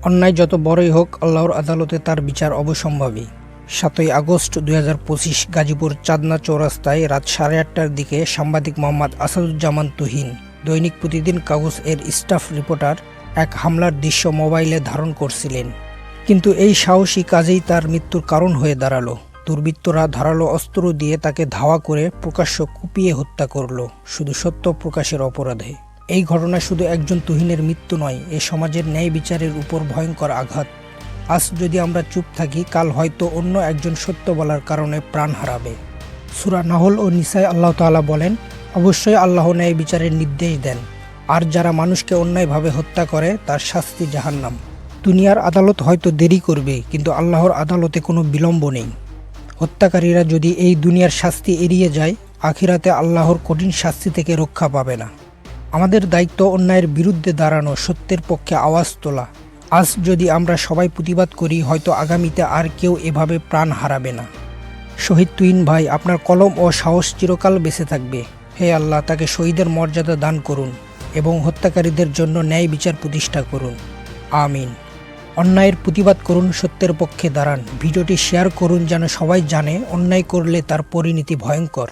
অন্যায় যত বড়ই হোক, আল্লাহর আদালতে তার বিচার অবশ্যম্ভাবী। 7ই আগস্ট 2025 গাজীপুর চাঁদনা চৌরাস্তায় রাত 8:30টার দিকে সাংবাদিক মোহাম্মদ আসাদুজ্জামান তুহিন, দৈনিক প্রতিদিন কাগজ এর স্টাফ রিপোর্টার, এক হামলার দৃশ্য মোবাইলে ধারণ করছিলেন। কিন্তু এই সাহসী কাজেই তার মৃত্যুর কারণ হয়ে দাঁড়ালো। দুর্বৃত্তরা ধারালো অস্ত্র দিয়ে তাকে ধাওয়া করে প্রকাশ্য কুপিয়ে হত্যা করল, শুধু সত্য প্রকাশের অপরাধে। এই ঘটনা শুধু একজন তুহিনের মৃত্যু নয়, এ সমাজের ন্যায় বিচারের উপর ভয়ঙ্কর আঘাত। আজ যদি আমরা চুপ থাকি, কাল হয়তো অন্য একজন সত্য বলার কারণে প্রাণ হারাবে। সূরা নাহল ও নিসায় আল্লাহ তাআলা বলেন, অবশ্যই আল্লাহ ন্যায় বিচারের নির্দেশ দেন, আর যারা মানুষকে অন্যায়ভাবে হত্যা করে তার শাস্তি জাহান্নাম। দুনিয়ার আদালত হয়তো দেরি করবে, কিন্তু আল্লাহর আদালতে কোনো বিলম্ব নেই। হত্যাকারীরা যদি এই দুনিয়ার শাস্তি এড়িয়ে যায়, আখিরাতে আল্লাহর কঠিন শাস্তি থেকে রক্ষা পাবে না। আমাদের দায়িত্ব অন্যায়ের বিরুদ্ধে দাঁড়ানো, সত্যের পক্ষে আওয়াজ তোলা। আজ যদি আমরা সবাই প্রতিবাদ করি, হয়তো আগামীতে আর কেউ এভাবে প্রাণ হারাবে না। শহীদ তুহিন ভাই, আপনার কলম ও সাহস চিরকাল বেঁচে থাকবে। হে আল্লাহ, তাকে শহীদের মর্যাদা দান করুন এবং হত্যাকারীদের জন্য ন্যায় বিচার প্রতিষ্ঠা করুন। আমিন। অন্যায়ের প্রতিবাদ করুন, সত্যের পক্ষে দাঁড়ান। ভিডিওটি শেয়ার করুন যেন সবাই জানে অন্যায় করলে তার পরিণতি ভয়ঙ্কর।